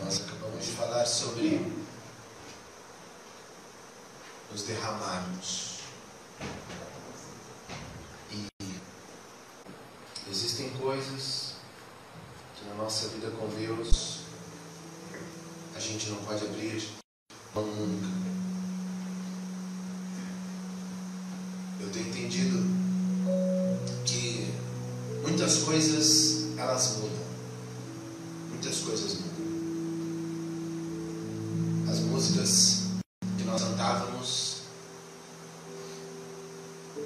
Nós acabamos de falar sobre nos derramarmos. E existem coisas que na nossa vida com Deus a gente não pode abrir mão nunca. Eu tenho entendido que muitas coisas elas mudam. Muitas coisas mudam. As músicas que nós cantávamos,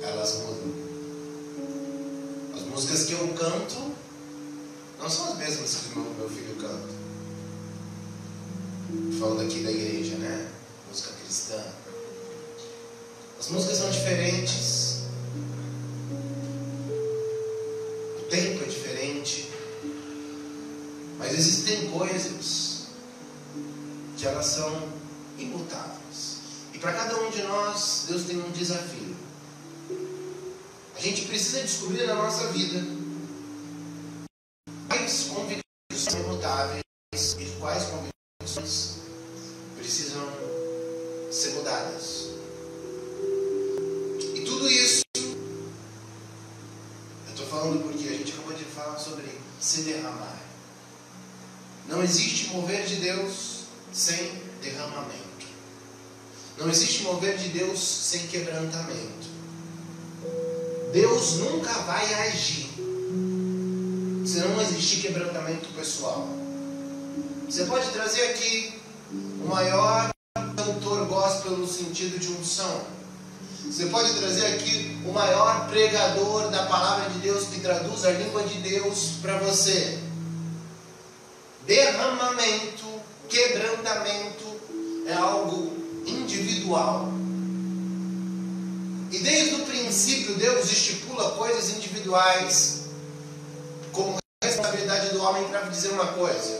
elas mudam. As músicas que eu canto não são as mesmas que o meu filho canta. Falando aqui da igreja, né? Música cristã. As músicas são diferentes. O tempo é diferente. Mas existem coisas que elas são imutáveis. E para cada um de nós, Deus tem um desafio. A gente precisa descobrir na nossa vida quais convicções são imutáveis e quais convicções precisam ser mudadas. E tudo isso, eu estou falando porque a gente acabou de falar sobre se derramar. Não existe mover de Deus sem derramamento. Não existe mover de Deus sem quebrantamento. Deus nunca vai agir se não existir quebrantamento pessoal. Você pode trazer aqui o maior cantor gospel no sentido de unção. Você pode trazer aqui o maior pregador da palavra de Deus que traduz a língua de Deus para você. Derramamento, quebrantamento é algo individual. E desde o princípio Deus estipula coisas individuais como responsabilidade do homem para dizer uma coisa: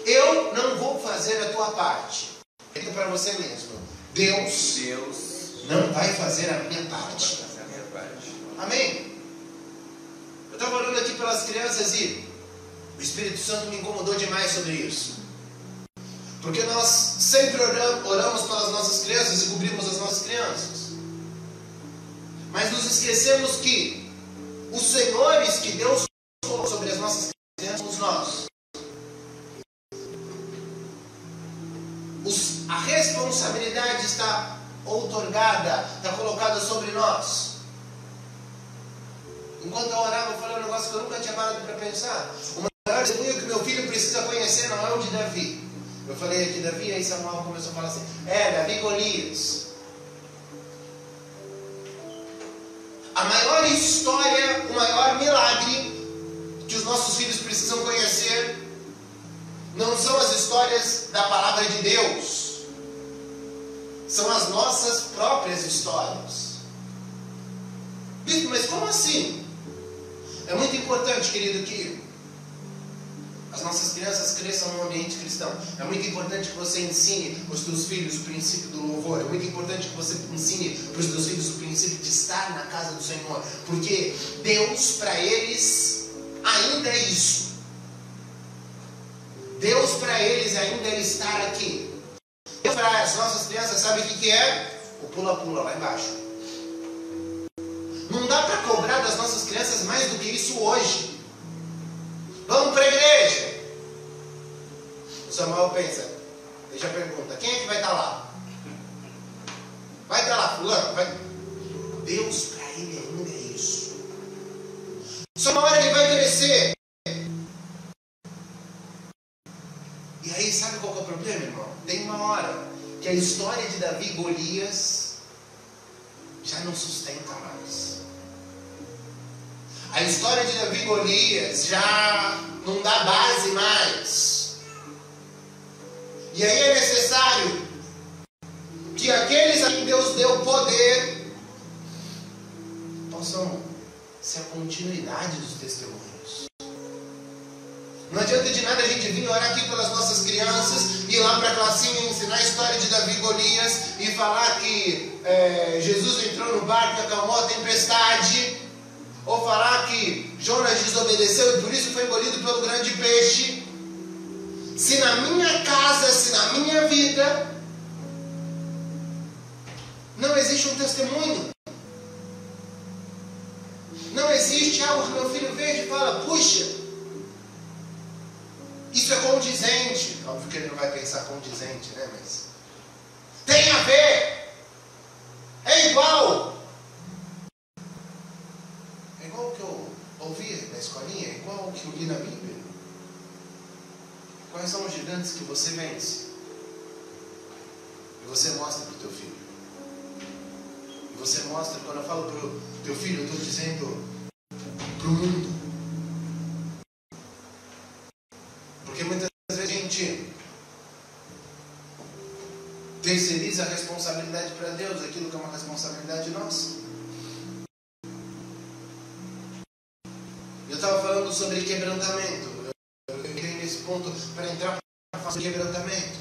eu não vou fazer a tua parte. Diga para você mesmo: Deus não vai fazer a minha parte. Amém? Eu estava orando aqui pelas crianças e o Espírito Santo me incomodou demais sobre isso. Porque nós sempre oramos pelas nossas crianças e cobrimos as nossas crianças. Mas nos esquecemos que os senhores que Deus colocou sobre as nossas crianças somos nós. A responsabilidade está outorgada, está colocada sobre nós. Enquanto eu orava, eu falei um negócio que eu nunca tinha parado para pensar. O maior testemunho que meu filho precisa conhecer não é o de Davi. Eu falei aqui Davi, aí Samuel começou a falar assim: Davi e Golias. A maior história, o maior milagre que os nossos filhos precisam conhecer não são as histórias da palavra de Deus, são as nossas próprias histórias. Bispo, mas como assim? É muito importante, querido, que as nossas crianças cresçam num ambiente cristão. É muito importante que você ensine aos teus filhos o princípio do louvor. É muito importante que você ensine para os teus filhos o princípio de estar na casa do Senhor. Porque Deus, para eles, ainda é isso. Deus, para eles, ainda é estar aqui. Deus, para as nossas crianças, sabe o que é? O pula-pula lá embaixo. Não dá para cobrar das nossas crianças mais do que isso hoje. Vamos para a igreja. O Samuel pensa, deixa a pergunta: quem é que vai estar lá? Vai estar lá, fulano? Vai. Deus para ele ainda é isso. Só uma hora ele vai crescer. E aí, sabe qual que é o problema, irmão? Tem uma hora que a história de Davi e Golias já não sustenta mais. A história de Davi e Golias já não dá base mais. E aí é necessário que aqueles a quem Deus deu poder possam ser a continuidade dos testemunhos. Não adianta de nada a gente vir orar aqui pelas nossas crianças, ir lá para a classinha e ensinar a história de Davi e Golias e falar que Jesus entrou no barco e acalmou a tempestade, ou falar que Jonas desobedeceu e por isso foi engolido pelo grande peixe, se na minha casa, se na minha vida não existe um testemunho, não existe algo que meu filho veja e fala, puxa, isso é condizente. Óbvio que ele não vai pensar condizente, né? Mas tem a ver, é igual. É igual o que eu ouvi na escolinha, é igual o que eu li na Bíblia. Quais são os gigantes que você vence? E você mostra para o teu filho. E você mostra, quando eu falo para o teu filho, eu estou dizendo para o mundo. Porque muitas vezes a gente terceiriza a responsabilidade para Deus, aquilo que é uma responsabilidade nossa. Eu estava falando sobre quebrantamento. Eu queria nesse ponto para entrar para falar sobre quebrantamento.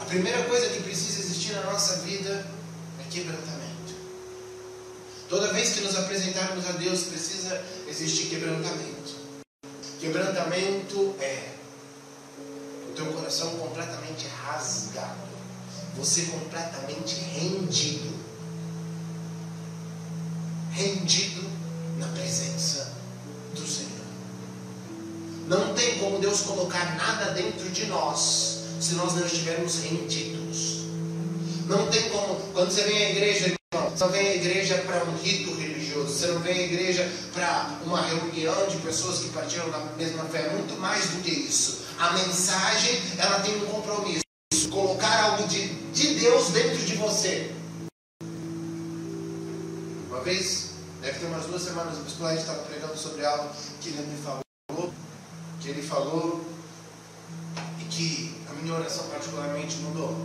A primeira coisa que precisa existir na nossa vida é quebrantamento. Toda vez que nos apresentarmos a Deus, precisa existir quebrantamento. Quebrantamento é o teu coração completamente rasgado, você completamente rendido na presença do Senhor. Não tem como Deus colocar nada dentro de nós se nós não estivermos rendidos. Não tem como, quando você vem à igreja, irmão, você não vem à igreja para um rito religioso, você não vem à igreja para uma reunião de pessoas que partilham da mesma fé, muito mais do que isso. A mensagem, ela tem um compromisso, colocar algo de Deus dentro de você. Uma vez, deve ter umas 2 semanas, o bispo Laís estava pregando sobre algo que ele falou e que a minha oração particularmente mudou.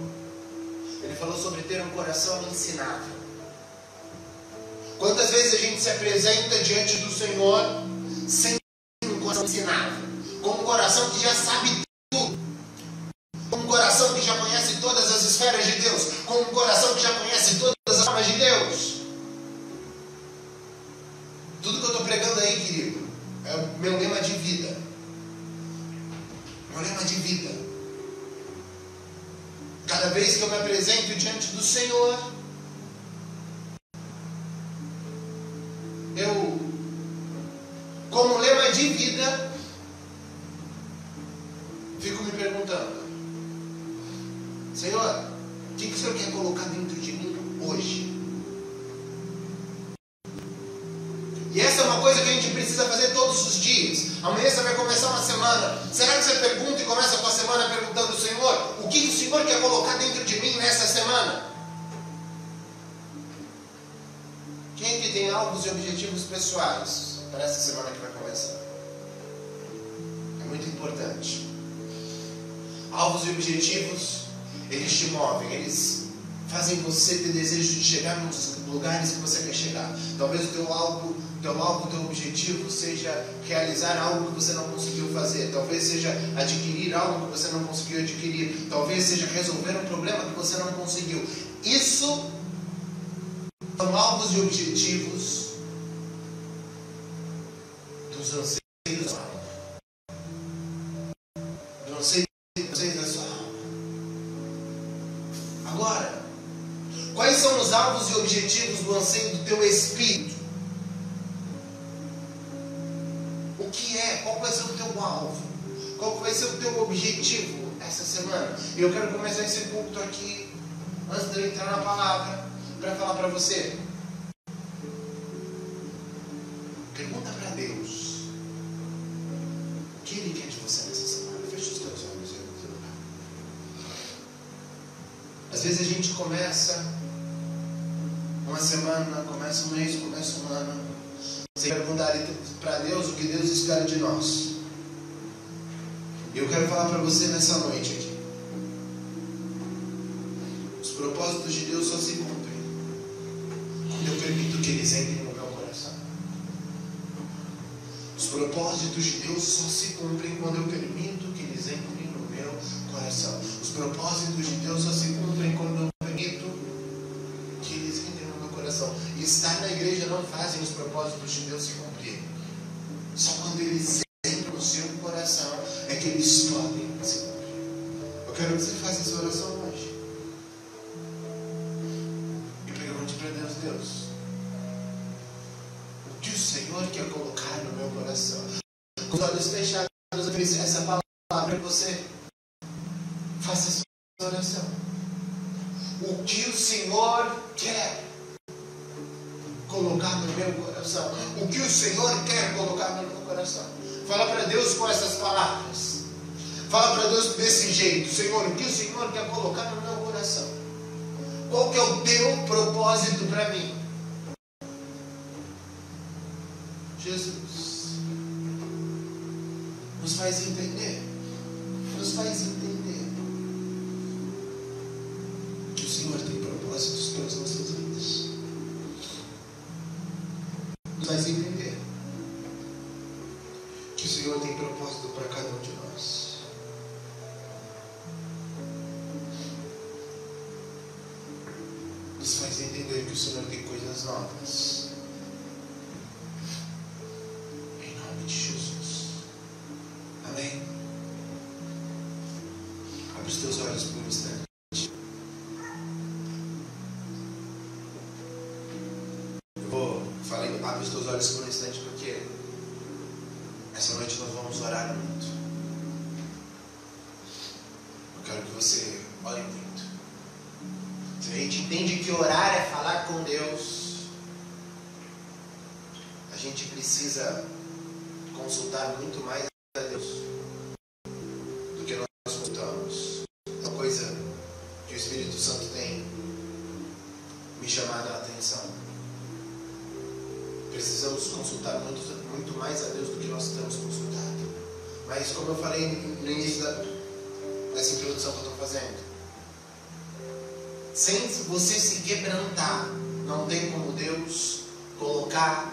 Ele falou sobre ter um coração ensinável. Quantas vezes a gente se apresenta diante do Senhor sem um coração ensinável, com um coração que já sabe tudo, com um coração que já conhece todas as esferas de Deus, com um coração que já conhece todas as formas de Deus. Tudo que eu estou pregando aí, querido, é o meu lema de vida. Meu lema de vida. Cada vez que eu me apresento diante do Senhor, eu, como lema de vida, fico me perguntando, Senhor, o que o Senhor quer colocar dentro de mim hoje? E essa é uma coisa que a gente precisa fazer todos os dias. Amanhã você vai começar uma semana. Será que você pergunta e começa a tua semana perguntando, Senhor, o que o Senhor quer colocar dentro de mim nessa semana? Quem aqui tem alvos e objetivos pessoais para essa semana que vai começar? É muito importante. Alvos e objetivos, eles te movem, eles fazem você ter desejo de chegar nos lugares que você quer chegar. Talvez o teu alvo, teu objetivo seja realizar algo que você não conseguiu fazer. Talvez seja adquirir algo que você não conseguiu adquirir. Talvez seja resolver um problema que você não conseguiu. Isso são alvos e objetivos dos anseios da sua alma. Do anseio da sua alma. Agora, quais são os alvos e objetivos do anseio do teu espírito? O que é? Qual vai ser o teu alvo? Qual vai ser o teu objetivo essa semana? E eu quero começar esse culto aqui, antes de eu entrar na palavra, para falar para você. Pergunta para Deus o que Ele quer de você nessa semana. Fecha os teus olhos aí no teu lugar. Às vezes a gente começa uma semana, começa um mês, começa um ano, sem perguntar para Deus o que Deus espera de nós. E eu quero falar para você nessa noite aqui. Os propósitos de Deus só se cumprem quando eu permito que eles entrem no meu coração. Os propósitos de Deus só se cumprem quando eu permito que eles entrem no meu coração. Os propósitos de Deus só se cumprem quando eu permito que eles entrem no meu coração. E estar na igreja não fazem os propósitos de Deus se cumprir. Só quando eles entram no seu coração é que eles podem, Senhor. Eu quero que você faça essa oração hoje. E pergunte para Deus, Deus, o que o Senhor quer colocar no meu coração? Com os olhos fechados, eu ofereço essa palavra para você. Faça essa oração. O que o Senhor quer colocar no meu coração? O que o Senhor quer colocar no meu coração? Fala para Deus com essas palavras. Fala para Deus desse jeito. Senhor, o que o Senhor quer colocar no meu coração? Qual que é o teu propósito para mim? Jesus, nos faz entender. Nos faz entender que o Senhor tem propósitos para as nossas vidas. Nos faz entender que o Senhor tem propósito para cada um de nós. Nos faz entender que o Senhor tem coisas novas. Em nome de Jesus. Amém. Abre os teus olhos por um instante. Abre os teus olhos por um instante, porque essa noite nós vamos orar muito. Eu quero que você ore muito. Se a gente entende que orar é falar com Deus, a gente precisa consultar muito mais a Deus do que nós consultamos. É uma coisa que o Espírito Santo tem me chamado a atenção. Precisamos consultar muito mais a Deus do que nós temos consultado. Mas como eu falei no início dessa introdução que eu estou fazendo, sem você se quebrantar, não tem como Deus colocar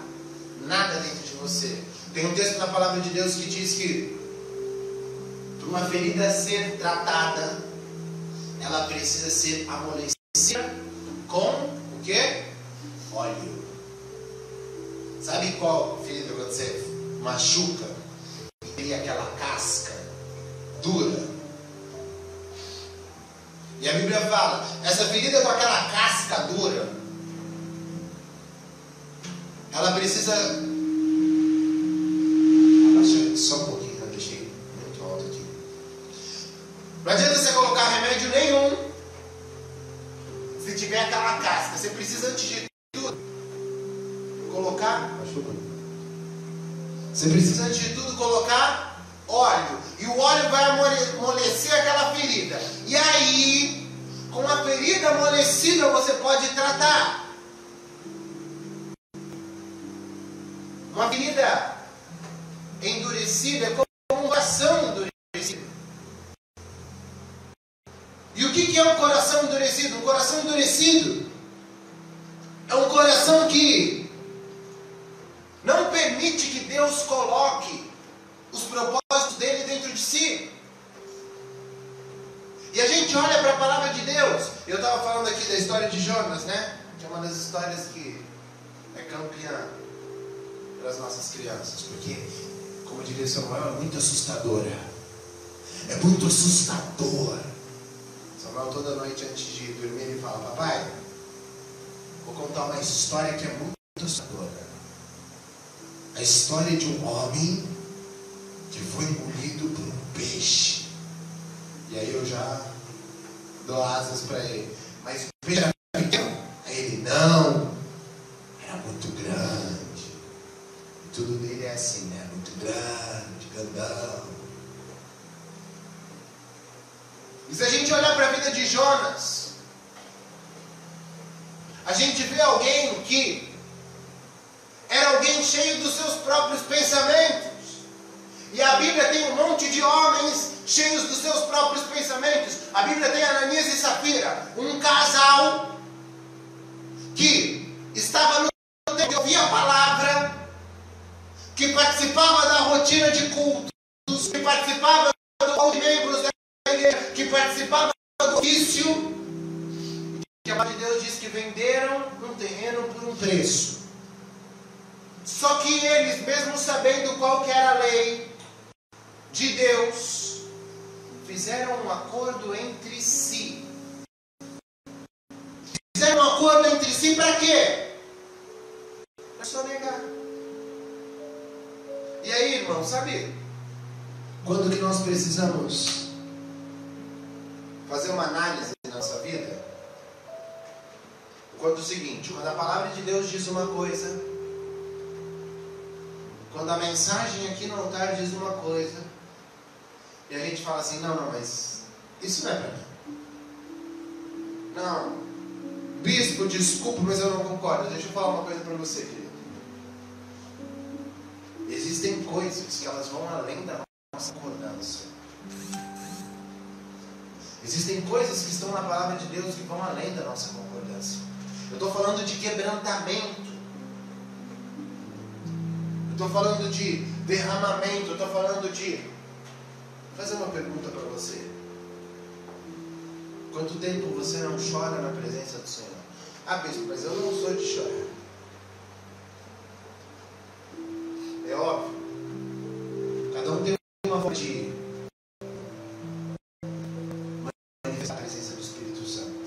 nada dentro de você. Tem um texto na palavra de Deus que diz que para uma ferida ser tratada, ela precisa ser amolecida com o quê? Óleo. Sabe qual ferida quando você machuca e tem aquela casca dura? E a Bíblia fala, essa ferida com aquela casca dura, ela precisa... Abaixa só um pouquinho, eu deixei muito alto aqui. Não adianta você colocar remédio nenhum se tiver aquela casca. Você precisa antes de tudo colocar, você precisa antes de tudo colocar óleo, e o óleo vai amolecer aquela ferida, e aí com a ferida amolecida você pode tratar. Uma ferida endurecida é como um coração endurecido. E o que é um coração endurecido? Um coração endurecido é um coração que não permite que Deus coloque os propósitos dele dentro de si. E a gente olha para a palavra de Deus. Eu estava falando aqui da história de Jonas, né? Que é uma das histórias que é campeã para as nossas crianças. Porque, como diria Samuel, é muito assustadora. É muito assustador. Samuel toda noite antes de dormir ele fala: papai, vou contar uma história que é muito assustadora. A história de um homem que foi engolido por um peixe. E aí eu já dou asas para ele. Mas o peixe era pequeno? Aí ele, não. Era muito grande. E tudo dele é assim, né? Muito grande, grandão. E se a gente olhar para a vida de Jonas, a gente vê alguém que era alguém cheio dos seus próprios pensamentos. E a Bíblia tem um monte de homens cheios dos seus próprios pensamentos. A Bíblia tem Ananias e Safira, um casal que estava no tempo que ouvia a palavra, que participava da rotina de cultos, que participava dos membros da igreja, que participava do ofício. Que a palavra de Deus diz que venderam um terreno por um preço. Só que eles, mesmo sabendo qual que era a lei, de Deus fizeram um acordo entre si. Fizeram um acordo entre si para quê? Para sonegar. E aí, irmão, sabe quando que nós precisamos fazer uma análise da nossa vida? Quando o seguinte, quando a palavra de Deus diz uma coisa, quando a mensagem aqui no altar diz uma coisa, e a gente fala assim, não, mas isso não é para mim. Não, bispo, desculpa, mas eu não concordo. Deixa eu falar uma coisa para você, querido. Existem coisas que elas vão além da nossa concordância. Existem coisas que estão na palavra de Deus que vão além da nossa concordância. Eu estou falando de quebrantamento. Eu estou falando de derramamento. Eu estou falando de... Vou fazer uma pergunta para você. Quanto tempo você não chora na presença do Senhor? Ah, bispo, mas eu não sou de chorar. É óbvio. Cada um tem uma forma de manifestar a presença do Espírito Santo.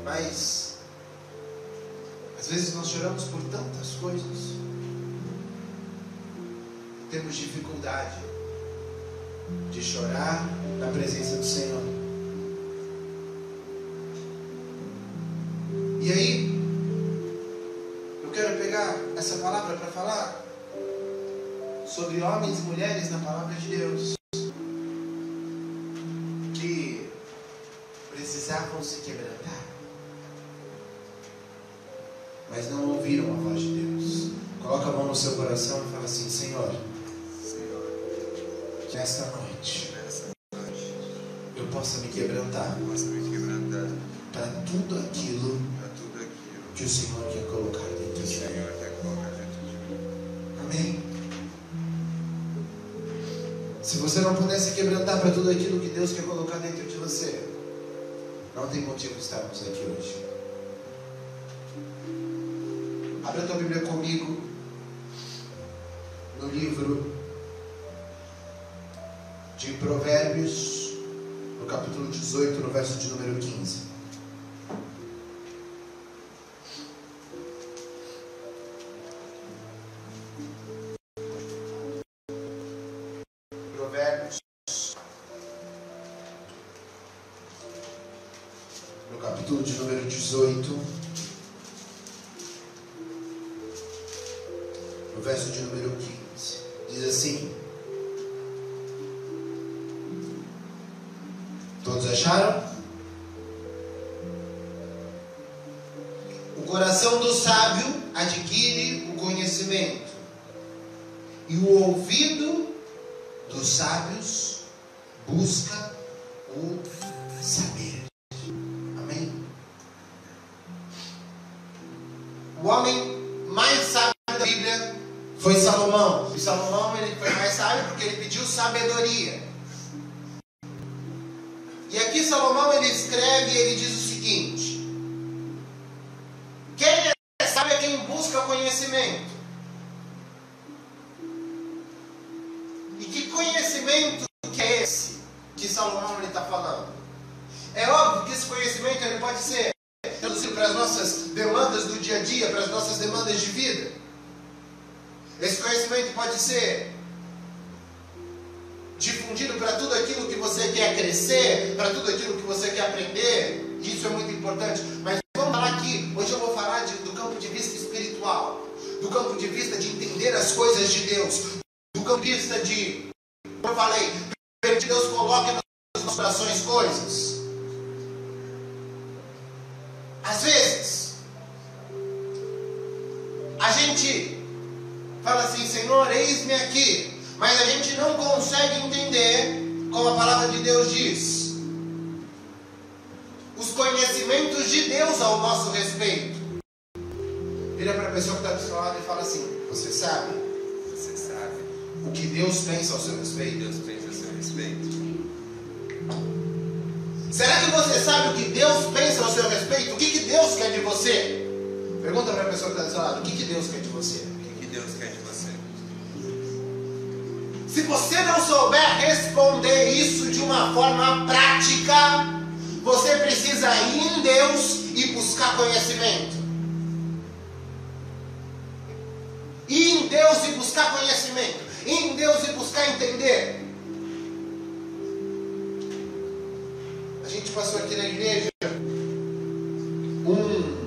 Mas às vezes nós choramos por tantas coisas. Temos dificuldade de chorar na presença do Senhor. E aí, eu quero pegar essa palavra para falar sobre homens e mulheres na palavra de Deus que precisavam se quebrantar, mas não ouviram a voz de Deus. Coloca a mão no seu coração e fala assim: Senhor, que esta noite eu possa me quebrantar para tudo aquilo que o Senhor quer colocar dentro de mim. Amém? Se você não puder se quebrantar para tudo aquilo que Deus quer colocar dentro de você, não tem motivo de estarmos aqui hoje. Abra a tua Bíblia comigo no livro de Provérbios, no capítulo 18, no verso de número 15. Provérbios, no capítulo de número 18, no verso de número 15, diz assim: todos acharam? O coração do sábio adquire o conhecimento, e o ouvido dos sábios busca o saber. Amém? O homem mais sábio da Bíblia foi Salomão. E Salomão, ele foi mais sábio porque ele pediu sabedoria. E aqui Salomão, ele escreve e ele diz o seguinte: quem é sábio é quem busca conhecimento. E que conhecimento que é esse que Salomão está falando? É óbvio que esse conhecimento ele pode ser traduzido para as nossas demandas do dia a dia, para as nossas demandas de vida. Esse conhecimento pode ser difundido para tudo aquilo que você quer crescer, para tudo aquilo que você quer aprender. Isso é muito importante. Mas vamos falar aqui, hoje eu vou falar do campo de vista espiritual, do campo de vista de entender as coisas de Deus, do campo de vista de, como eu falei, que Deus coloque nos nossos corações coisas. Às vezes a gente fala assim: Senhor, eis-me aqui. Mas a gente não consegue entender, como a palavra de Deus diz, os conhecimentos de Deus ao nosso respeito. Vira para a pessoa que está do seu lado e fala assim: você sabe o que Deus pensa ao seu respeito? Deus pensa ao seu respeito. Será que você sabe o que Deus pensa ao seu respeito? O que Deus quer de você? Pergunta para a pessoa que está do seu lado: o que Deus quer de você? O que Deus quer de você? Se você não souber responder isso de uma forma prática, você precisa ir em Deus e buscar conhecimento. Ir em Deus e buscar conhecimento. Ir em Deus e buscar entender. A gente passou aqui na igreja um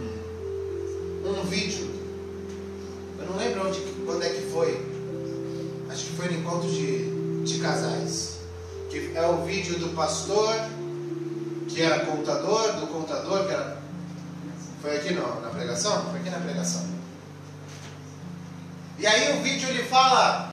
vídeo. Eu não lembro quando é que foi. Acho que foi no encontro de casais. Que é o vídeo do pastor que era contador, do contador que era... Foi aqui na pregação? Foi aqui na pregação. E aí o vídeo ele fala,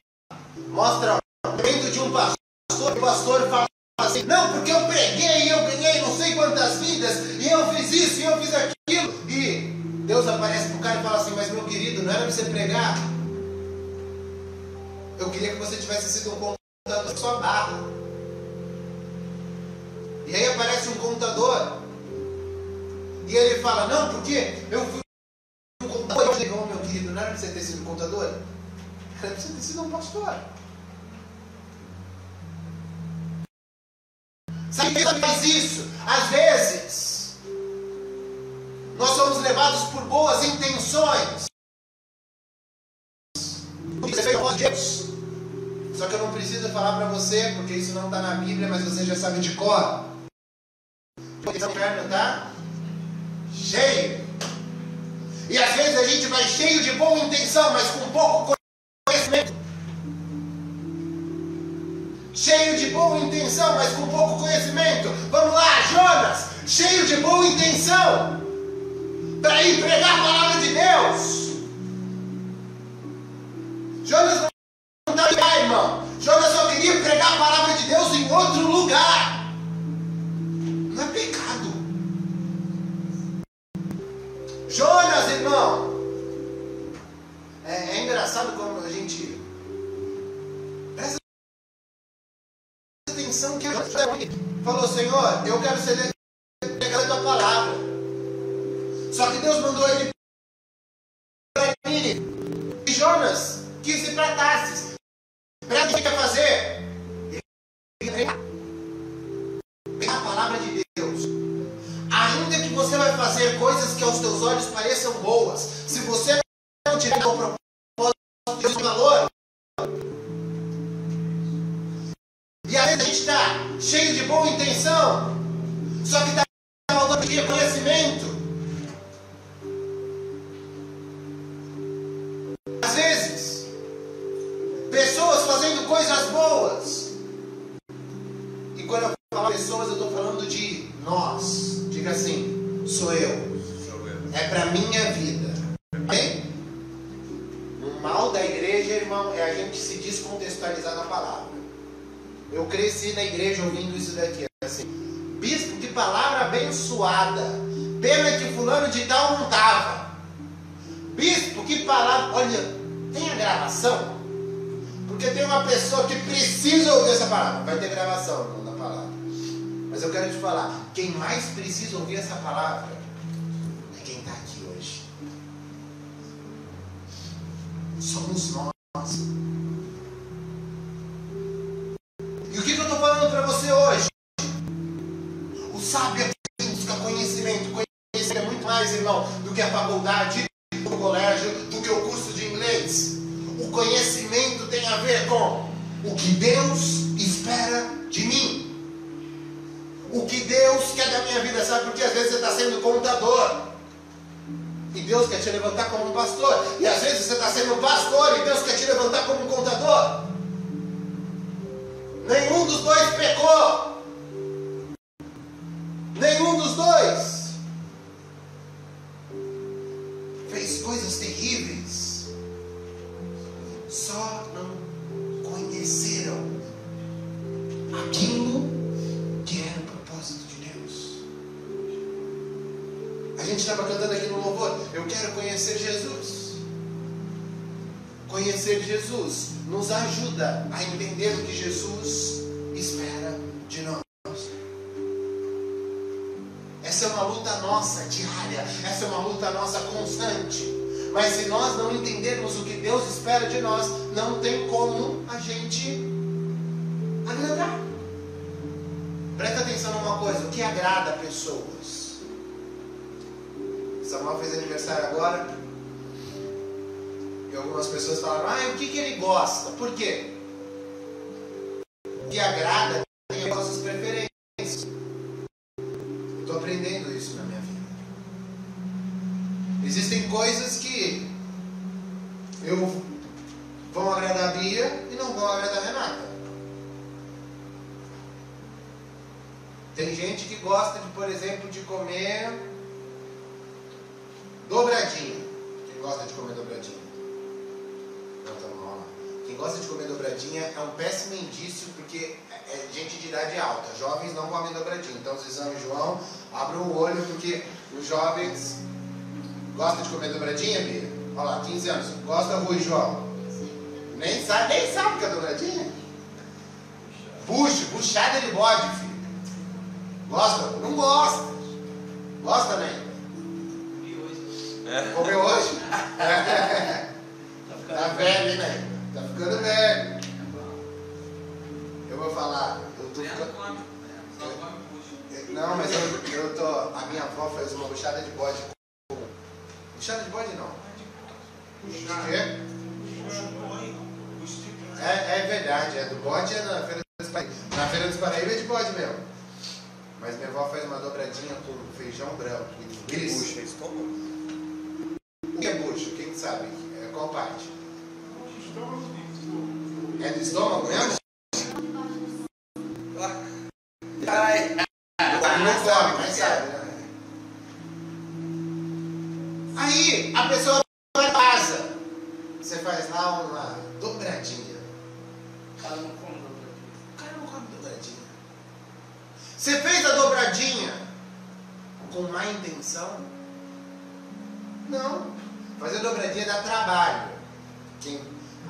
mostra o momento de um pastor, o pastor fala assim, não, porque eu preguei e eu ganhei não sei quantas vidas, e eu fiz isso e eu fiz aquilo. E Deus aparece pro cara e fala assim, mas meu querido, não era pra você pregar. Eu queria que você tivesse sido um contador da sua barra. E aí aparece um contador. E ele fala, não, porque eu fui um contador. Eu falei, meu querido, não era para você ter sido contador? Era para você ter sido um pastor. Sabe quem faz isso? Às vezes, nós somos levados por boas intenções. Só que eu não preciso falar para você, porque isso não está na Bíblia, mas você já sabe de cor. O inferno está cheio. E às vezes a gente vai cheio de boa intenção, mas com pouco conhecimento. Cheio de boa intenção, mas com pouco conhecimento. Vamos lá, Jonas, cheio de boa intenção, para ir pregar a palavra de Deus. Jonas não está lá, irmão. Jonas só queria pregar a palavra de Deus em outro lugar. Não é pecado. Jonas, irmão. É engraçado como a gente presta atenção que Jonas falou, Senhor, eu quero ser pregador da tua palavra. Só que Deus mandou ele para ele. E Jonas quis ir para Tarsis. Para o que quer fazer? Ele pregar a palavra de Deus. Ainda que você vai fazer coisas que aos teus olhos pareçam boas, se você não tiver o propósito de valor, e às vezes a gente está cheio de boa intenção, só que está faltando de conhecimento. Às vezes, pessoas fazendo coisas boas, e quando eu falo pessoas, eu estou falando de nós. Diga assim, sou eu. É para minha vida. Amém? O mal da igreja, irmão, é a gente se descontextualizar na palavra. Eu cresci na igreja ouvindo isso daqui, assim, bispo, que palavra abençoada. Pena que fulano de tal não estava. Bispo, que palavra. Olha, tem a gravação? Porque tem uma pessoa que precisa ouvir essa palavra. Vai ter gravação, não da palavra. Mas eu quero te falar, quem mais precisa ouvir essa palavra é quem está aqui hoje. Somos nós. E o que eu estou falando para você hoje? O sábio é quem busca conhecimento. Conhecimento é muito mais, irmão, do que a faculdade, do colégio, do que o curso de inglês. O conhecimento tem a ver com o que Deus espera de mim. O que Deus quer da minha vida, sabe? Porque às vezes você está sendo contador e Deus quer te levantar como um pastor. E às vezes você está sendo pastor e Deus quer te levantar como um contador. Nenhum dos dois pecou. Nenhum dos dois fez coisas terríveis. Só não conheceram aquilo que era o propósito de Deus. A gente estava cantando aqui no louvor, eu quero conhecer Jesus. Conhecer Jesus nos ajuda a entender o que Jesus espera de nós. Essa é uma luta nossa diária, essa é uma luta nossa constante. Mas se nós não entendermos o que Deus espera de nós, não tem como a gente atenção numa coisa, o que agrada pessoas. Samuel fez aniversário agora, e algumas pessoas falaram, o que ele gosta? Por quê? O que agrada tem as nossas preferências. Eu estou aprendendo isso na minha vida. Existem coisas que vão agradar a Bia e não vão agradar a Renata. Tem gente que gosta de, por exemplo, de comer dobradinha. Quem gosta de comer dobradinha? Não, tá mal. Quem gosta de comer dobradinha é um péssimo indício, porque é gente de idade alta. Jovens não comem dobradinha. Então, Zizão e João, abram o olho, porque os jovens gostam de comer dobradinha, Bia? Olha lá, 15 anos. Gosta, Rui, João? Nem sabe o que é dobradinha? Buchada de bode, filho. Gosta? Não gosta. Gosta, né? Comeu hoje? Tá velho, né? Tá ficando velho. Eu vou falar. Eu tô ficando... Não, mas eu tô... A minha avó fez uma buchada de bode. Buchada de bode não. Buchada? É verdade. É do bode, é na Feira dos Paraíba. Na Feira dos Paraíba é de bode mesmo. Mas minha avó faz uma dobradinha com feijão branco e linguiça. Bucho é estômago? O que é bucho? Quem sabe? É qual parte? É do estômago mesmo? Caralho! Não sabe, mas sabe, né? Aí a pessoa vai pra casa. Você faz lá uma dobradinha. O cara não come dobradinha. Você fez a dobradinha com má intenção? Não. Fazer a dobradinha dá trabalho.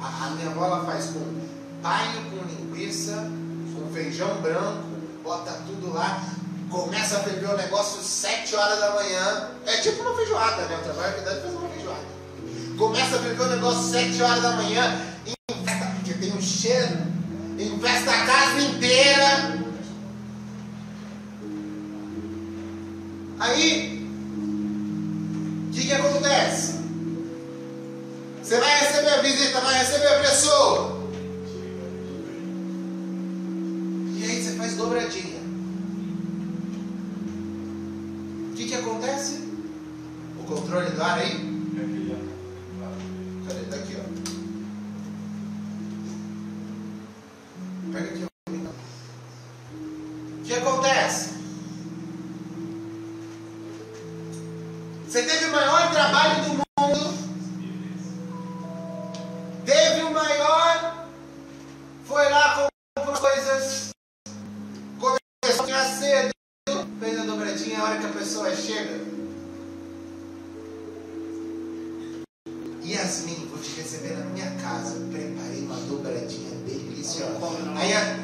A minha avó ela faz com paio, com linguiça, com feijão branco, bota tudo lá, começa a ferver o negócio 7 horas da manhã. É tipo uma feijoada, né? O trabalho que dá de fazer uma feijoada. Começa a ferver o negócio 7 horas da manhã, investa, porque tem um cheiro, investa a casa inteira. Aí, o que acontece? Você vai receber a visita, vai receber a pessoa. E aí você faz dobradinha. O que acontece? O controle do ar aí? Cadê? Tá aqui, ó. Pega aqui, ó. O que acontece? Você teve o maior trabalho do mundo. Teve o maior. Foi lá, comprou coisas. Começou a cedo. Fez a dobradinha a hora que a pessoa chega. Yasmin, vou te receber na minha casa. Preparei uma dobradinha deliciosa.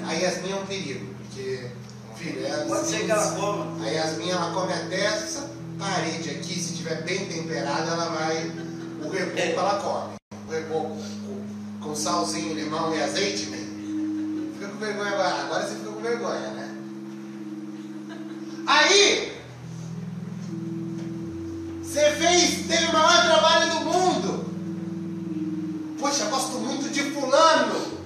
A Yasmin é um perigo. Porque, filho, pode ser que ela coma. A Yasmin ela come até essa parede aqui, se estiver bem temperada, ela vai. O reboco ela come. O reboco com salzinho, limão e azeite, né? Fica com vergonha agora. Agora você fica com vergonha, né? Aí você teve o maior trabalho do mundo. Poxa, gosto muito de fulano.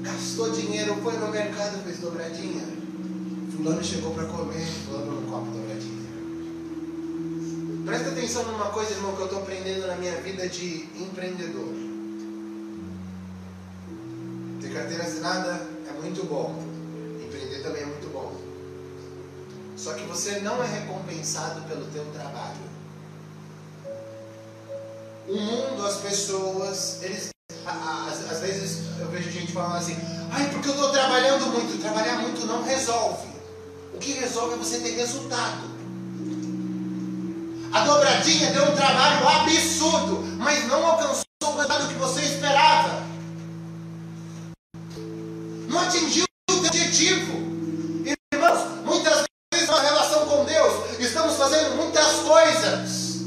Gastou dinheiro, foi no mercado, fez dobradinha. Fulano chegou para comer, fulano não come dobradinha. Presta atenção numa coisa, irmão, que eu estou aprendendo na minha vida de empreendedor. Ter carteira assinada é muito bom. Empreender também é muito bom. Só que você não é recompensado pelo teu trabalho. O mundo, as pessoas, eles... Às vezes eu vejo gente falando assim, ai, porque eu estou trabalhando muito. Trabalhar muito não resolve. O que resolve é você ter resultado. A dobradinha deu um trabalho absurdo, mas não alcançou o resultado que você esperava. Não atingiu o objetivo. Irmãos, muitas vezes na relação com Deus, estamos fazendo muitas coisas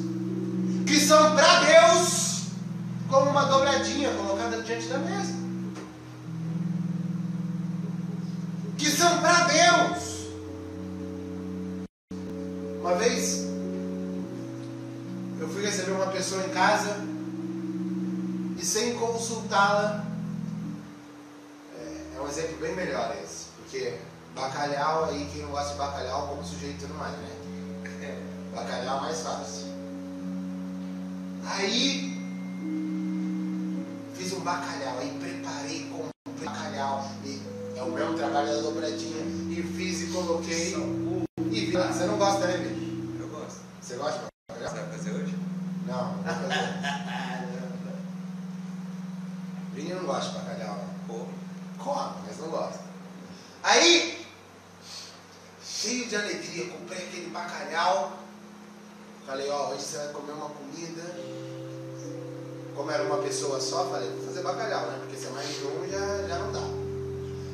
que são para Deus, como uma dobradinha colocada diante da mesa. que são para Deus. Uma vez eu fui receber uma pessoa em casa e sem consultá-la, é um exemplo bem melhor esse, porque bacalhau aí, quem não gosta de bacalhau, como sujeito não é, né? Bacalhau é mais fácil. Aí fiz um bacalhau, aí preparei, comprei bacalhau, e é o meu trabalho da dobradinha, e fiz e coloquei. E vi. Você não gosta, né, Vini? Eu gosto. Você gosta de bacalhau? Você vai fazer hoje? Não, não vou fazer. Vini não gosta de bacalhau, né? Come, mas não gosta. Aí, cheio de alegria, comprei aquele bacalhau. Falei, ó, hoje você vai comer uma comida. Como era uma pessoa só, falei, vou fazer bacalhau, né? Porque se é mais de um, já não dá.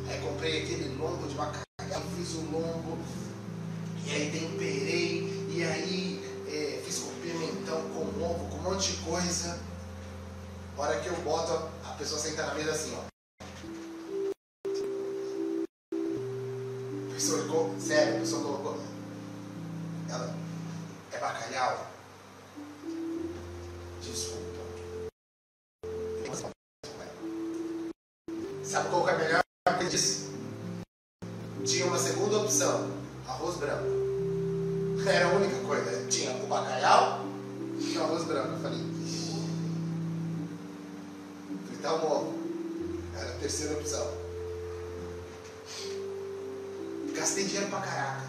Aí comprei aquele lombo de bacalhau, fiz o lombo, e aí temperei, e aí fiz com pimentão, com ovo, com um monte de coisa. A hora que eu boto, a pessoa senta na mesa assim, ó. Sério, a pessoa colocou. Ela, é bacalhau? Desculpa. Sabe qual que é melhor? Ele disse. Tinha uma segunda opção, arroz branco. Era a única coisa. Tinha o bacalhau e o arroz branco. Eu falei, fritar o ovo. Era a terceira opção. Gastei dinheiro pra caraca.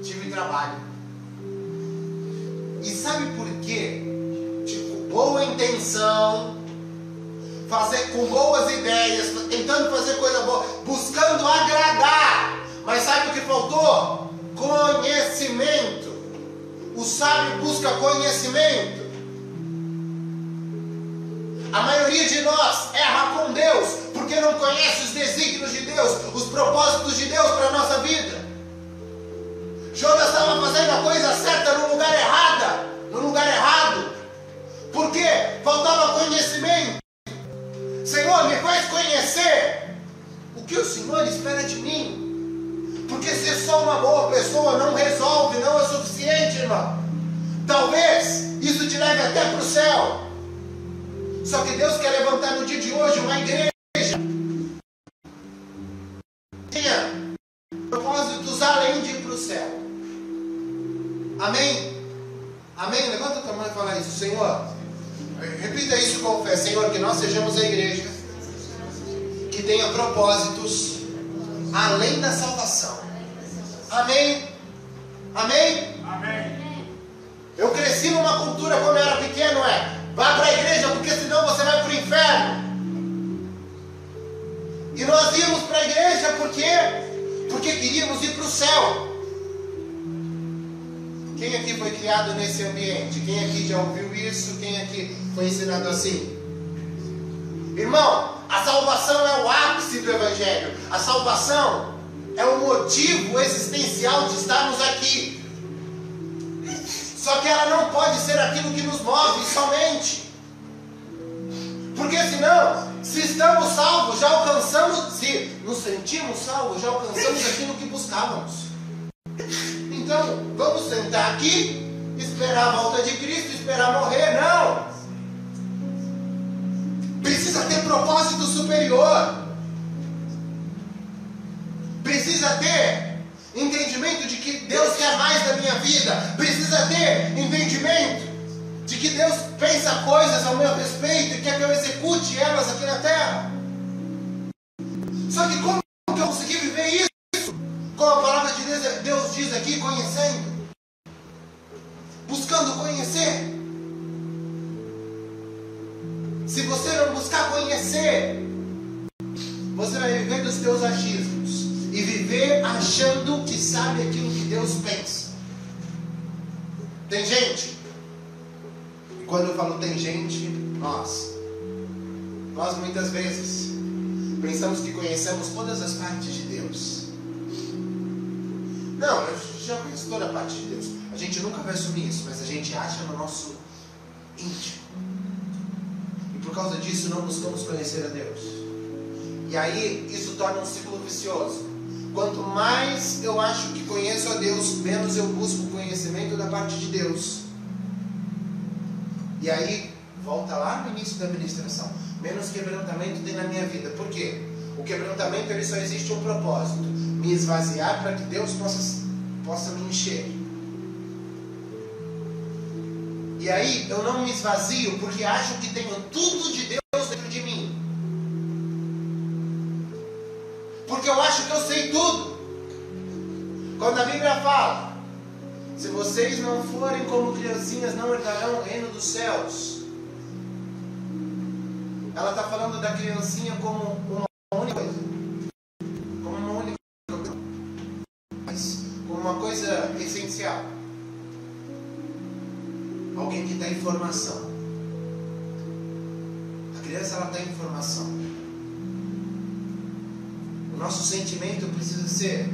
Tive trabalho. E sabe por quê? Tipo, boa intenção, fazer com boas ideias, tentando fazer coisa boa, buscando agradar. Mas sabe o que faltou? Conhecimento. O sábio busca conhecimento. A maioria de nós erra com Deus porque não conhece os desígnios de Deus, os propósitos de Deus para a nossa vida. Jonas estava fazendo a coisa certa no lugar errado. Por quê? Faltava conhecimento. Senhor, me faz conhecer o que o Senhor espera de mim. Porque ser só uma boa pessoa não resolve, não é suficiente, irmão. Talvez isso te leve até para o céu. Só que Deus quer levantar no dia de hoje uma igreja que tenha propósitos além de ir para o céu. Amém? Amém? Levanta a tua mão e fala isso. Senhor, repita isso com fé. Senhor, que nós sejamos a igreja que tenha propósitos além da salvação. Amém? Amém? Amém. Eu cresci numa cultura quando eu era pequeno, vá para a igreja porque senão você vai para o inferno. E nós íamos para a igreja porque queríamos ir para o céu. Quem aqui foi criado nesse ambiente? Quem aqui já ouviu isso? Quem aqui foi ensinado assim? Irmão, a salvação é o ápice do Evangelho. A salvação é o motivo existencial de estarmos aqui. Só que ela não pode ser aquilo que nos move somente. Porque senão, se estamos salvos, já alcançamos, se nos sentimos salvos, já alcançamos aquilo que buscávamos. Então, vamos sentar aqui, esperar a volta de Cristo, esperar morrer? Não! Precisa ter propósito superior. Precisa ter entendimento de que Deus quer mais da minha vida. Precisa ter entendimento de que Deus pensa coisas ao meu respeito e quer que eu execute elas aqui na terra. Só que como que eu consegui viver isso? Como a palavra de Deus diz aqui, conhecendo. Buscando conhecer. Se você não buscar conhecer, você vai viver dos teus achismos e viver achando que sabe aquilo que Deus pensa. Tem gente, e quando eu falo tem gente, nós muitas vezes pensamos que conhecemos todas as partes de Deus. Não, eu já conheço toda a parte de Deus. A gente nunca vai assumir isso, mas a gente acha no nosso íntimo. E por causa disso não buscamos conhecer a Deus. E aí isso torna um ciclo vicioso. quanto mais eu acho que conheço a Deus, menos eu busco conhecimento da parte de Deus. E aí, volta lá no início da ministração, menos quebrantamento tem na minha vida. Por quê? O quebrantamento, ele só existe um propósito: me esvaziar para que Deus possa me encher. E aí eu não me esvazio porque acho que tenho tudo de Deus dentro de mim, porque eu acho que eu sei tudo. Quando a Bíblia fala: se vocês não forem como criancinhas, não herdarão o reino dos céus, ela está falando da criancinha como uma única coisa, como uma única coisa, como uma coisa essencial. Alguém que está em formação. A criança, ela está em formação. O nosso sentimento precisa ser: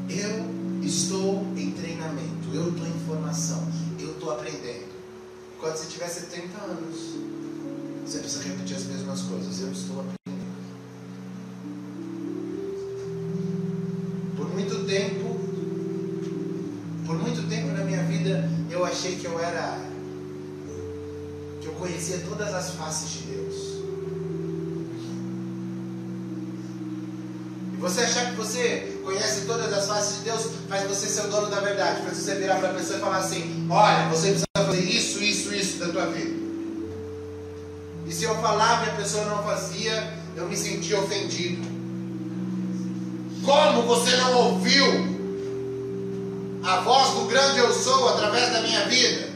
eu estou em treinamento, eu estou em formação, eu estou aprendendo. Quando você tiver 70 anos, você precisa repetir as mesmas coisas: eu estou aprendendo. Por muito tempo na minha vida, eu achei que eu conhecia todas as faces de Deus. E você achar que você conhece todas as faces de Deus faz você ser o dono da verdade. Faz você virar para a pessoa e falar assim: olha, você precisa fazer isso da tua vida. E se eu falava e a pessoa não fazia, eu me sentia ofendido. Como você não ouviu a voz do grande eu sou através da minha vida?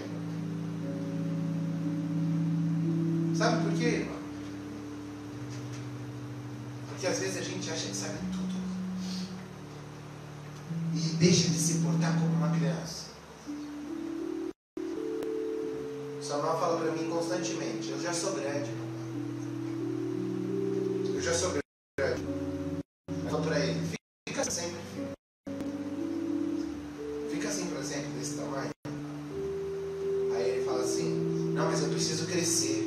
Sabe por quê, irmão? Porque às vezes a gente acha que sabe tudo e deixa de se portar como uma criança. Samuel fala para mim constantemente: eu já sou grande, irmão. Eu já sou grande. Eu falo para ele: fica sempre, filho. Fica sempre sempre desse tamanho. Aí ele fala assim: não, mas eu preciso crescer.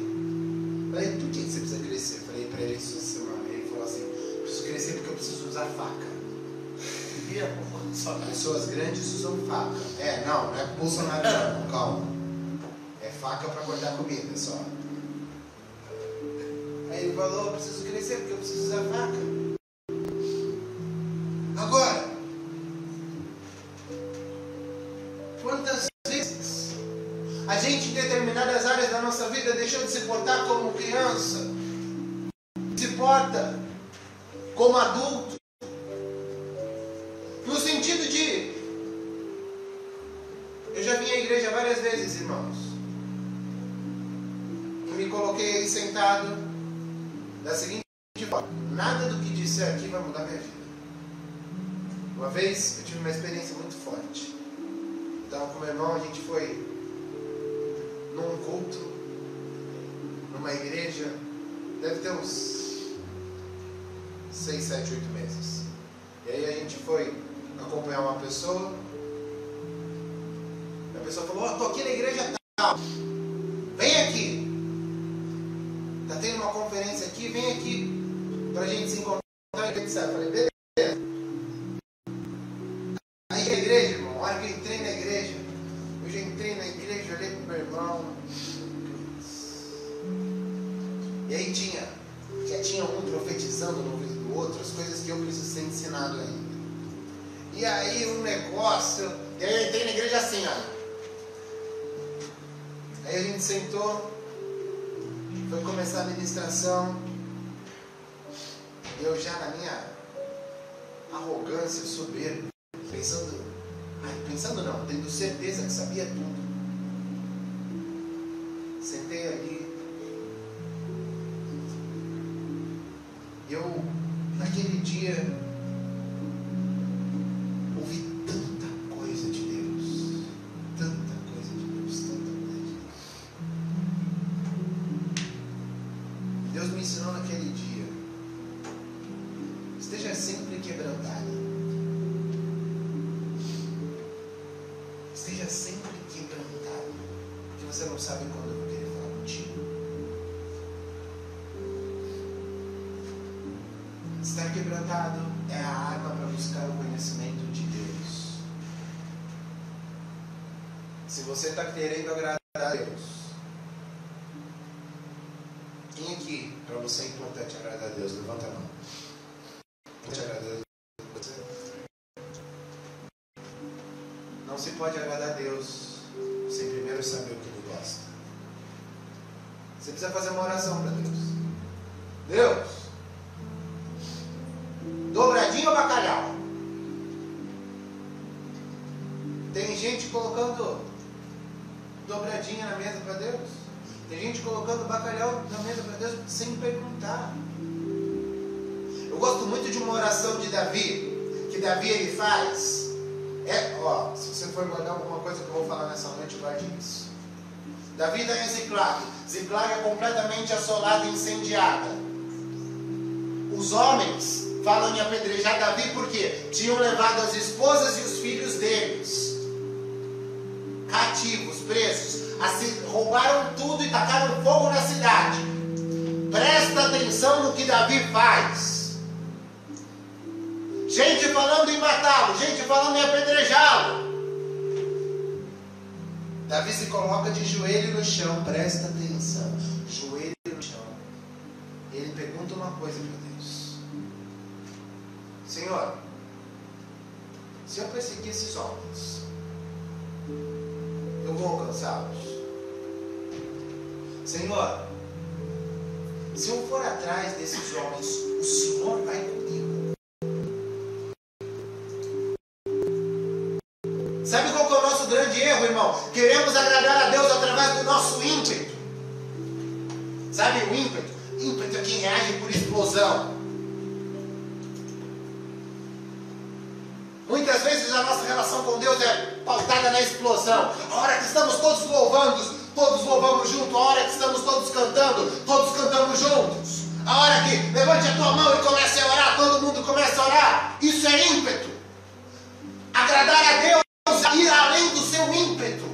Eu falei: por que você precisa crescer? Eu falei para ele isso essa semana. Ele falou assim: eu preciso crescer porque eu preciso usar faca. Pessoas grandes usam faca. Não é Bolsonaro não, calma. É faca para cortar comida só. Aí ele falou: eu preciso crescer porque eu preciso usar faca. Agora, quantas vezes a gente em determinadas áreas da nossa vida deixou de se portar como criança, se porta como adulto, no sentido de: eu já vim à igreja várias vezes, irmãos, e me coloquei aí sentado da seguinte forma: nada do que disser aqui vai mudar minha vida. Uma vez eu tive uma experiência muito forte. Então, com meu irmão, a gente foi num culto, numa igreja, deve ter uns 6, 7, 8 meses. E aí a gente foi acompanhar uma pessoa. A pessoa falou: tô aqui na igreja tal, vem aqui, tá tendo uma conferência aqui, vem aqui pra gente se encontrar. Eu falei: beleza. Aí a igreja, irmão, a hora que eu entrei na igreja, eu já entrei na igreja, olhei pro meu irmão, e aí já tinha um profetizando no ouvido do outro as coisas que eu preciso ser ensinado ainda. E aí um negócio, e aí eu entrei na igreja assim, ó. Aí a gente sentou, foi começar a ministração, e eu já na minha arrogância, soberba, pensando não, tendo certeza que sabia tudo, sentei ali. Eu, naquele dia, ouvi tanta coisa de Deus, tanta coisa de Deus, tanta coisa de Deus. Deus me ensinou naquele dia: esteja sempre quebrantado. Esteja sempre quebrantado, porque você não sabe quando eu vou querer falar contigo. Estar quebrantado é a arma para buscar o conhecimento de Deus. Se você está querendo agradar a Deus, quem aqui para você é importante agradar a Deus? Levanta a mão. Agradar a Deus. Não se pode agradar a Deus sem primeiro saber o que Ele gosta. Você precisa fazer uma oração para Deus. Deus, dobradinha ou bacalhau? Tem gente colocando dobradinha na mesa para Deus. Tem gente colocando bacalhau na mesa para Deus sem perguntar. Eu gosto muito de uma oração de Davi, que Davi ele faz. Se você for guardar alguma coisa que eu vou falar nessa noite, guarde isso. Davi está em Ziclag. Ziclag é completamente assolada e incendiada. Os homens falam em apedrejar Davi porque tinham levado as esposas e os filhos deles cativos, presos. Roubaram tudo e tacaram fogo na cidade. Presta atenção no que Davi faz. Gente falando em matá-lo, gente falando em apedrejá-lo. Davi se coloca de joelho no chão, presta atenção. Joelho no chão. Ele pergunta uma coisa para Deus: Senhor, se eu perseguir esses homens, eu vou alcançá-los? Senhor, se eu for atrás desses homens, o Senhor vai comigo? Sabe qual que é o nosso grande erro, irmão? Queremos agradar a Deus através do nosso ímpeto. Sabe o ímpeto? Ímpeto é quem reage por explosão. Muitas vezes a nossa relação com Deus é pautada na explosão. A hora que estamos todos louvando, todos louvamos junto. A hora que estamos todos cantando, todos cantamos juntos. A hora que levante a tua mão e comece a orar, todo mundo começa a orar. Isso é ímpeto. Agradar a Deus é ir além do seu ímpeto.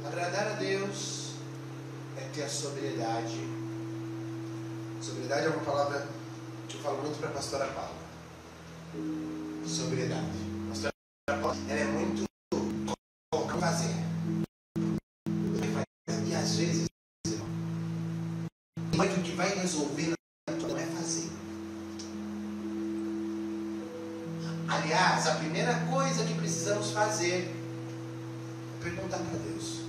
Agradar a Deus é ter a sobriedade. Sobriedade é uma palavra que eu falo muito para a pastora Paula. Sobriedade. A pastora Paula, ela é muito colocar fazer. E às vezes, o que vai resolver não é fazer. Aliás, a primeira coisa que precisamos fazer é perguntar para Deus.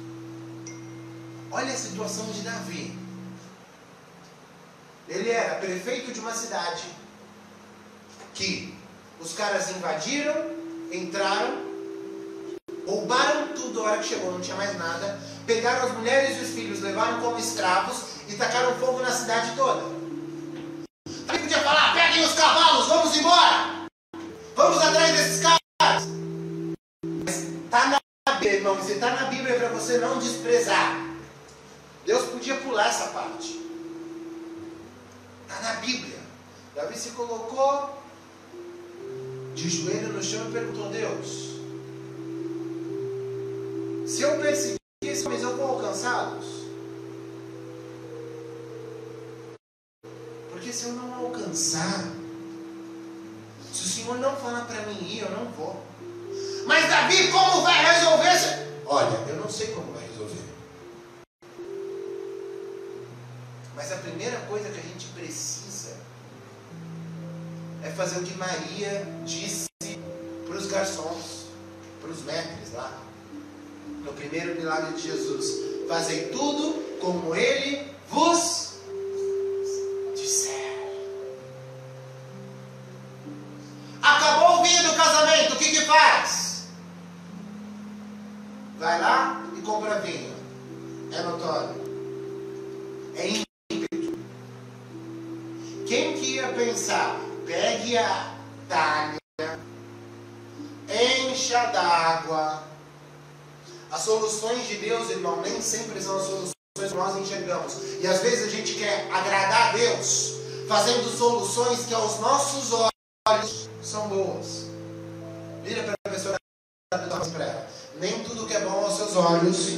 Olha a situação de Davi. Ele era prefeito de uma cidade que os caras invadiram, entraram, roubaram tudo a hora que chegou, não tinha mais nada, pegaram as mulheres e os filhos, levaram como escravos e tacaram fogo na cidade toda. Davi podia falar: peguem os cavalos, vamos embora! Vamos atrás desses caras. Mas está na Bíblia, irmão. Se está na Bíblia é para você não desprezar. Deus podia pular essa parte. Está na Bíblia. Davi se colocou de joelho no chão e perguntou: Deus, se eu perseguir esses homens, eu vou alcançá-los? Porque se eu não alcançar, se o Senhor não falar para mim ir, eu não vou. Mas Davi, como vai resolver isso? Olha, eu não sei como vai resolver. Mas a primeira coisa que a gente precisa é fazer o que Maria disse para os garçons, para os mestres lá. No primeiro milagre de Jesus: fazei tudo como Ele vos disser. Acabou o vinho do casamento, o que faz? Vai lá e compra vinho. É notório. É ímpeto. Quem que ia pensar? Pegue a talha, encha d'água. As soluções de Deus, irmão, nem sempre são as soluções que nós enxergamos. E às vezes a gente quer agradar a Deus fazendo soluções que aos nossos olhos são boas. Vira para a pessoa para ela: nem tudo que é bom aos seus olhos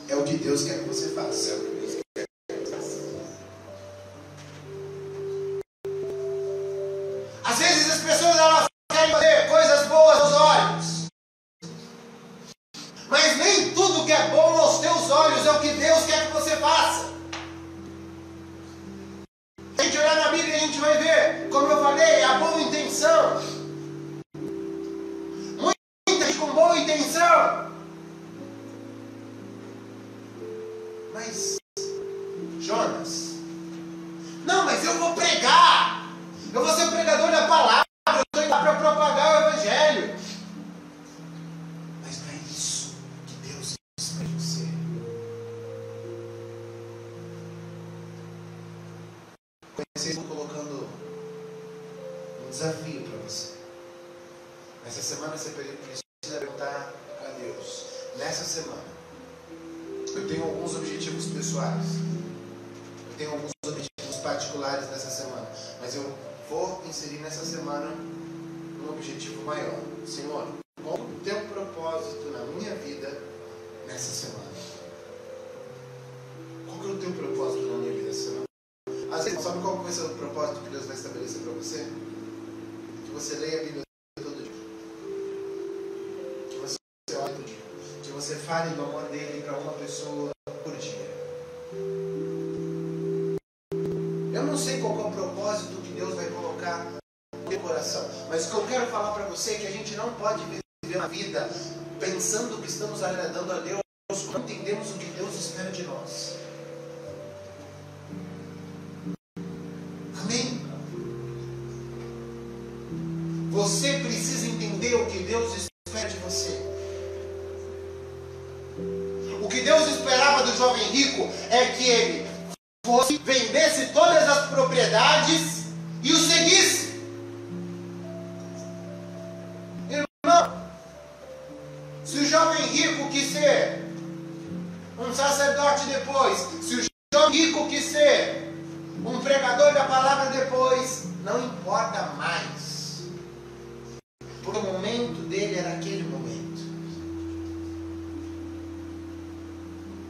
é o que Deus quer que você faça. gente vai ver, como eu falei, a boa intenção. Muita gente com boa intenção. Mas, Jonas, não, mas eu vou pregar. Eu vou ser pregador da palavra. Eu estou indo lá para propagar o evangelho. Mas não é isso que Deus espera de você. Vocês estão colocando um desafio para você. Nessa semana você precisa perguntar a Deus. Nessa semana, eu tenho alguns objetivos pessoais. Eu tenho alguns objetivos particulares nessa semana. Mas eu vou inserir nessa semana um objetivo maior. Senhor, qual o teu propósito na minha vida nessa semana? Qual que é o teu propósito na minha vida essa semana? Às vezes, sabe qual vai ser o propósito que Deus vai estabelecer para você? Que você leia a Bíblia todo dia. Que você ore todo dia. Que você fale do amor dele para uma pessoa por dia. Eu não sei qual é o propósito que Deus vai colocar no teu coração. Mas o que eu quero falar para você é que a gente não pode viver uma vida pensando que estamos agradando a Deus, não entendemos o que Deus espera de nós. Amém? Você precisa entender o que Deus espera de você. O que Deus esperava do jovem rico é que ele fosse, vendesse todas as propriedades e o seguisse. Irmão, se o jovem rico quis ser um sacerdote depois, se o jovem rico quis ser um pregador da palavra depois, não importa mais. Porque o momento dele era aquele momento.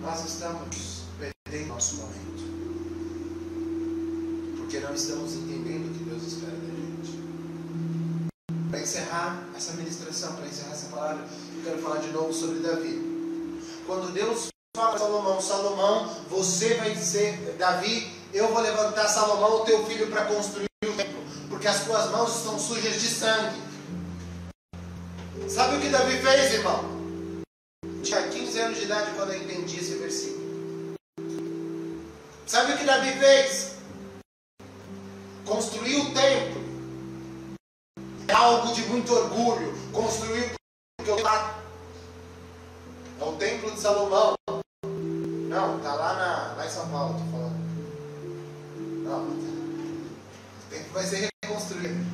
Nós estamos perdendo nosso momento. Porque não estamos entendendo o que Deus espera da gente. Para encerrar essa ministração, para encerrar essa palavra, eu quero falar de novo sobre Davi. Quando Deus fala a Salomão, Salomão, você vai ser Davi. Eu vou levantar Salomão, o teu filho, para construir o templo, porque as tuas mãos estão sujas de sangue. Sabe o que Davi fez, irmão? Tinha 15 anos de idade quando eu entendi esse versículo. Sabe o que Davi fez? Construiu o templo. É algo de muito orgulho. Construiu porque é o templo de Salomão. Não, está lá em São Paulo, estou falando. Não, o templo vai ser reconstruído.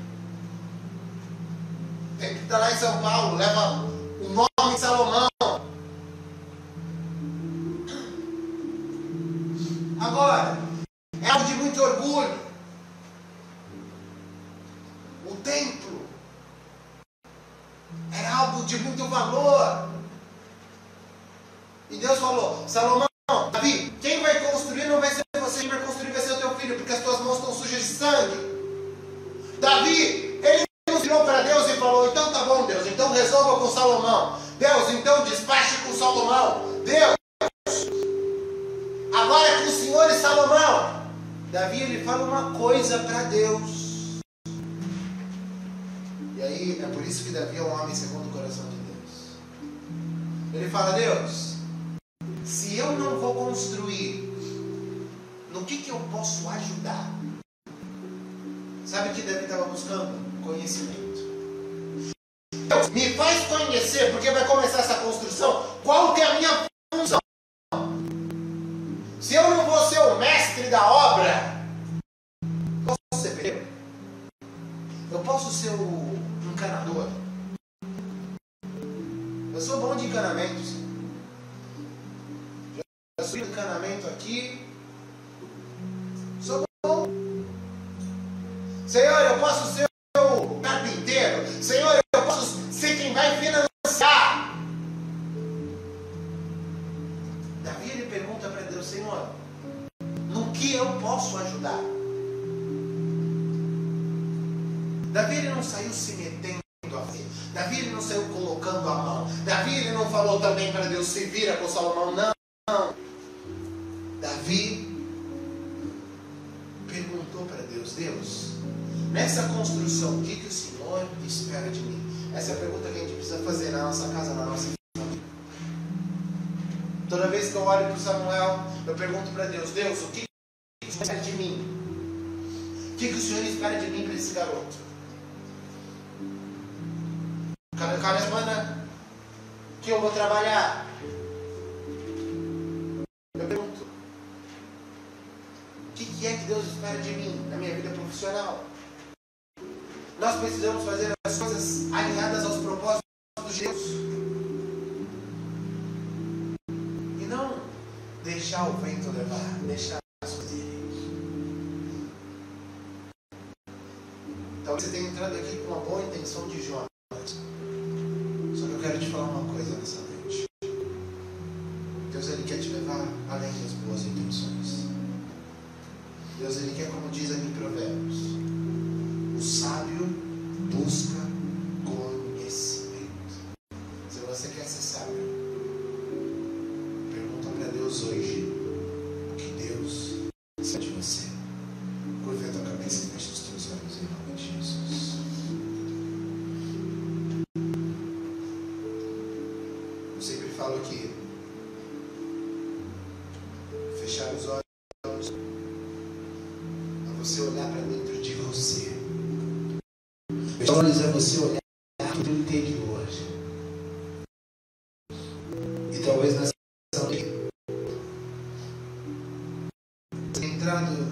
O templo está lá em São Paulo, leva o nome de Salomão. Agora, é algo de muito orgulho. O templo era algo de muito valor. E Deus falou, Salomão, Davi, quem vai construir não vai ser você, quem vai construir vai ser o teu filho, porque as tuas mãos estão sujas de sangue. Davi, ele não virou para Deus e falou, então tá bom, Deus, então resolva com Salomão. Deus, então despache com Salomão. Deus, agora é com o Senhor e Salomão. Davi, ele fala uma coisa para Deus. E aí, é por isso que Davi é um homem segundo o coração de Deus. Ele fala, Deus, se eu não vou construir, no que eu posso ajudar? Sabe o que Davi estava buscando? Conhecimento. Deus, me faz conhecer, porque vai começar essa construção. Qual que é a minha função? Se eu não vou ser o mestre da obra, eu posso ser pedreiro? Eu posso ser o encanador? Eu sou bom de encanamentos. Eu sou de encanamento aqui. Sou bom. Senhor, eu posso ser o carpinteiro. Senhor, eu posso ser quem vai financiar. Davi, ele pergunta para Deus, Senhor, no que eu posso ajudar? Davi, ele não saiu se metendo a ver. Davi, ele não saiu colocando a mão. Davi, ele não falou também para Deus, se vira com Salomão. Não. Davi perguntou para Deus, Deus, Nessa construção, o que o Senhor espera de mim? Essa é a pergunta que a gente precisa fazer na nossa casa, na nossa família. Toda vez que eu olho para o Samuel, eu pergunto para Deus: Deus, o que o Senhor espera de mim? O que o Senhor espera de mim para esse garoto? Cada semana que eu vou trabalhar, eu pergunto: o que é que Deus espera de mim na minha vida profissional? Nós precisamos fazer as coisas alinhadas aos propósitos de Deus. E não deixar o vento levar, deixar as coisas irem. Talvez você tenha entrado aqui com uma boa intenção de Jonas. Só que eu quero te falar uma coisa nessa noite. Deus, Ele quer te levar além das boas intenções. Deus, Ele quer, como diz aqui em Provérbios, o sábio busca conhecimento. Se você quer ser sábio, pergunta para Deus hoje o que Deus espera de você. Curva a tua cabeça e fecha os teus olhos em nome de Jesus. Eu sempre falo que fechar os olhos é você olhar para dentro de você. Fechar os olhos é você olhar para o interior. E talvez nessa entrando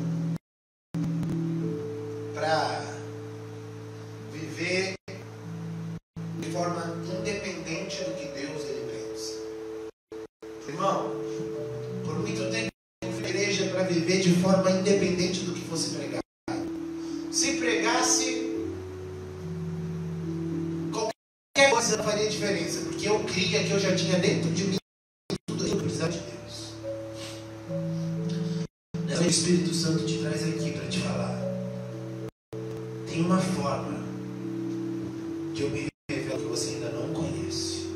para viver de forma independente do que Deus Ele pensa. Irmão, por muito tempo eu fui à igreja para viver de forma independente do que fosse pregar. Se pregasse qualquer coisa não faria diferença, porque eu cria que eu já tinha dentro de mim tudo que eu precisava de Deus. O Espírito Santo te traz aqui para te falar. Tem uma forma que eu me revelo que você ainda não conhece.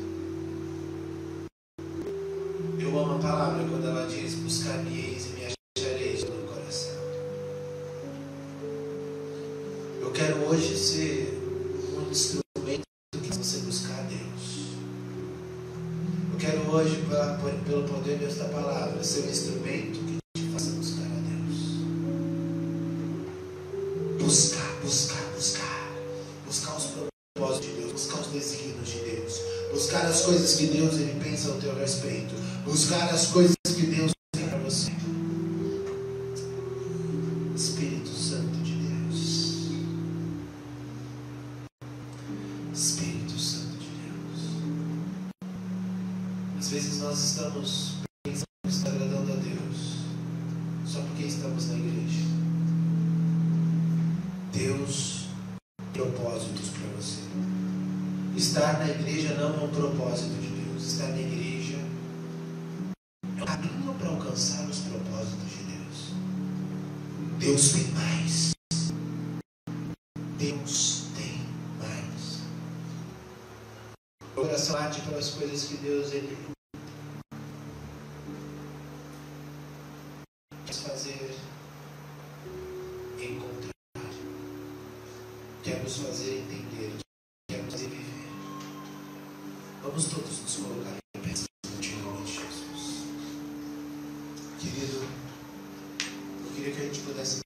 Eu amo a palavra quando ela diz: buscar-me-eis e me achareis no coração. Eu quero hoje ser um instrumento que você buscar a Deus. Eu quero hoje, pelo poder desta palavra, ser um instrumento que te faça buscar a Deus. Buscar os propósitos de Deus, buscar os desígnios de Deus, buscar as coisas que Deus Ele pensa ao teu respeito, buscar as coisas que Deus tem para você. Espírito Santo de Deus, Espírito Santo de Deus. Às vezes nós estamos pensando que está agradando a Deus só porque estamos na igreja. Deus tem propósitos para você. Estar na igreja não é um propósito de Deus. Estar na igreja é um caminho para alcançar os propósitos de Deus. Deus tem mais. Deus tem mais. O coração late pelas coisas que Deus Ele quer fazer encontrar. Quer nos fazer entender, quer nos fazer viver. Vamos todos nos colocar em pé em nome de Jesus. Querido, eu queria que a gente pudesse